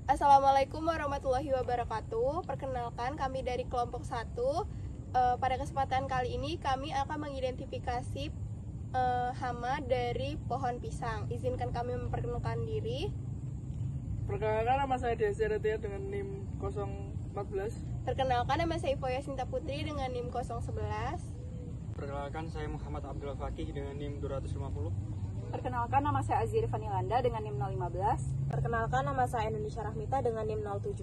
Assalamualaikum warahmatullahi wabarakatuh. Perkenalkan, kami dari kelompok 1. Pada kesempatan kali ini kami akan mengidentifikasi hama dari pohon pisang. Izinkan kami memperkenalkan diri. Perkenalkan, nama saya Desi Aratia dengan NIM 014. Perkenalkan, nama saya Ifoya Sinta Putri dengan NIM 011. Perkenalkan, saya Muhammad Abdul Fakih dengan NIM 250. Perkenalkan, nama saya Aziri Vanilanda dengan NIM 015. Perkenalkan, nama saya Indonesia Rahmita dengan NIM 017.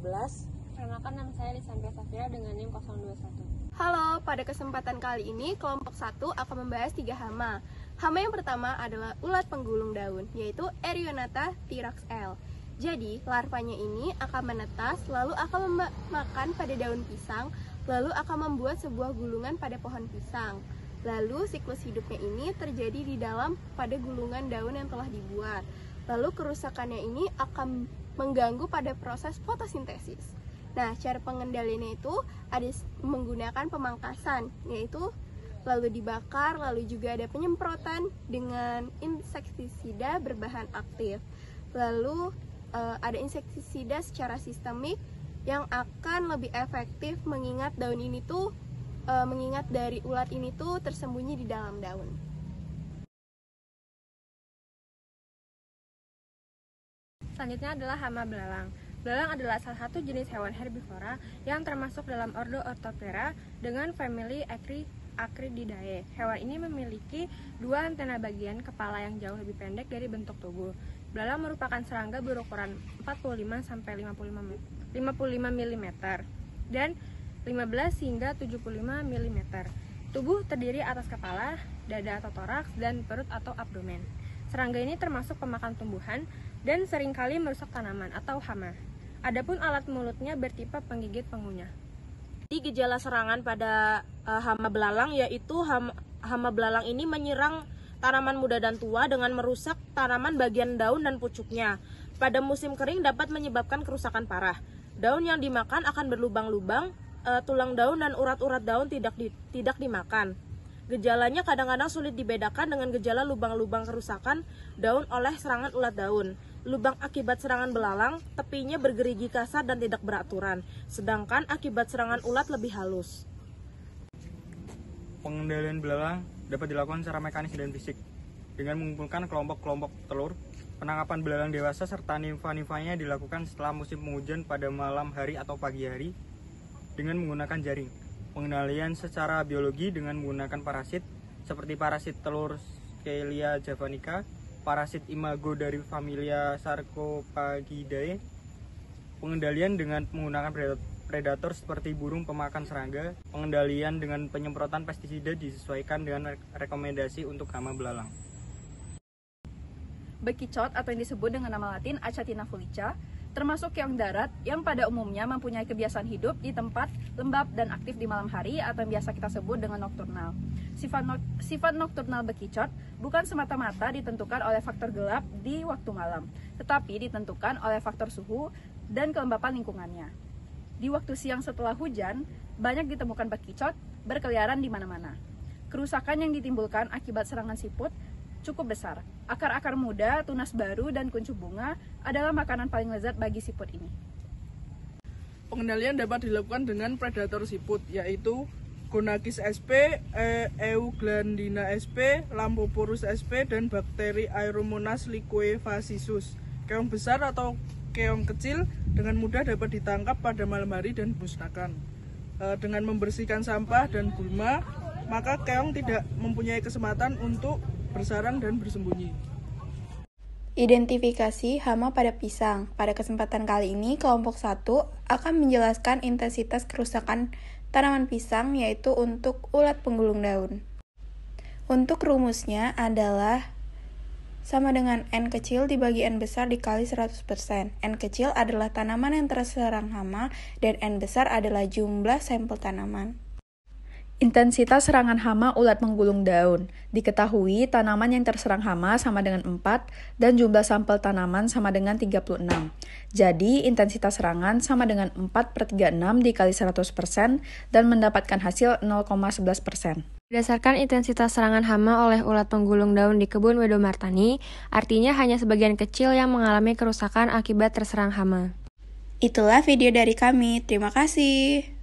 Perkenalkan, nama saya Lisandra Safira dengan NIM 021. Halo, pada kesempatan kali ini kelompok 1 akan membahas 3 hama. Hama yang pertama adalah ulat penggulung daun, yaitu Erionata Thyrax L. Jadi, larvanya ini akan menetas, lalu akan makan pada daun pisang, lalu akan membuat sebuah gulungan pada pohon pisang. Lalu siklus hidupnya ini terjadi di dalam pada gulungan daun yang telah dibuat. Lalu kerusakannya ini akan mengganggu pada proses fotosintesis. Nah, cara pengendaliannya itu ada menggunakan pemangkasan, yaitu lalu dibakar, lalu juga ada penyemprotan dengan insektisida berbahan aktif. Lalu ada insektisida secara sistemik yang akan lebih efektif mengingat daun ini tuh mengingat dari ulat ini tuh tersembunyi di dalam daun. Selanjutnya adalah hama belalang. Belalang adalah salah satu jenis hewan herbivora yang termasuk dalam ordo Orthoptera dengan famili Acrididae. Hewan ini memiliki 2 antena bagian kepala yang jauh lebih pendek dari bentuk tubuh. Belalang merupakan serangga berukuran 45 sampai 55 mm dan 15 hingga 75 mm. Tubuh terdiri atas kepala, dada atau toraks, dan perut atau abdomen. Serangga ini termasuk pemakan tumbuhan dan seringkali merusak tanaman atau hama. Adapun alat mulutnya bertipe penggigit pengunyah. Di gejala serangan pada hama belalang yaitu hama belalang ini menyerang tanaman muda dan tua dengan merusak tanaman bagian daun dan pucuknya. Pada musim kering dapat menyebabkan kerusakan parah. Daun yang dimakan akan berlubang-lubang, tulang daun dan urat-urat daun tidak dimakan. Gejalanya kadang-kadang sulit dibedakan dengan gejala lubang-lubang kerusakan daun oleh serangan ulat daun. Lubang akibat serangan belalang, tepinya bergerigi kasar dan tidak beraturan, sedangkan akibat serangan ulat lebih halus. Pengendalian belalang dapat dilakukan secara mekanis dan fisik dengan mengumpulkan kelompok-kelompok telur. Penangkapan belalang dewasa serta nimfa-nimfanya dilakukan setelah musim penghujan pada malam hari atau pagi hari dengan menggunakan jaring. Pengendalian secara biologi dengan menggunakan parasit seperti parasit telur Scalia javanica, parasit imago dari familia Sarcophagidae. Pengendalian dengan menggunakan predator seperti burung pemakan serangga. Pengendalian dengan penyemprotan pestisida disesuaikan dengan rekomendasi untuk hama belalang. Bekicot atau yang disebut dengan nama latin Achatina fulica termasuk keong darat yang pada umumnya mempunyai kebiasaan hidup di tempat lembab dan aktif di malam hari atau yang biasa kita sebut dengan nokturnal. Sifat nokturnal bekicot bukan semata-mata ditentukan oleh faktor gelap di waktu malam, tetapi ditentukan oleh faktor suhu dan kelembapan lingkungannya. Di waktu siang setelah hujan, banyak ditemukan bekicot berkeliaran di mana-mana. Kerusakan yang ditimbulkan akibat serangan siput cukup besar. Akar-akar muda, tunas baru, dan kuncup bunga adalah makanan paling lezat bagi siput ini. Pengendalian dapat dilakukan dengan predator siput, yaitu Gonakis sp, Euglandina sp, Lampoporus sp, dan bakteri Aeromonas liquefascisus. Keong besar atau keong kecil dengan mudah dapat ditangkap pada malam hari dan dimusnahkan. Dengan membersihkan sampah dan gulma, maka keong tidak mempunyai kesempatan untuk bersarang dan bersembunyi. Identifikasi hama pada pisang. Pada kesempatan kali ini, kelompok 1 akan menjelaskan intensitas kerusakan tanaman pisang, yaitu untuk ulat penggulung daun. Untuk rumusnya adalah sama dengan N kecil dibagi N besar dikali 100%. N kecil adalah tanaman yang terserang hama, dan N besar adalah jumlah sampel tanaman. Intensitas serangan hama ulat penggulung daun. Diketahui tanaman yang terserang hama sama dengan 4 dan jumlah sampel tanaman sama dengan 36. Jadi intensitas serangan sama dengan 4/36 dikali 100% dan mendapatkan hasil 0,11%. Berdasarkan intensitas serangan hama oleh ulat penggulung daun di kebun Wedo Martani, artinya hanya sebagian kecil yang mengalami kerusakan akibat terserang hama. Itulah video dari kami. Terima kasih.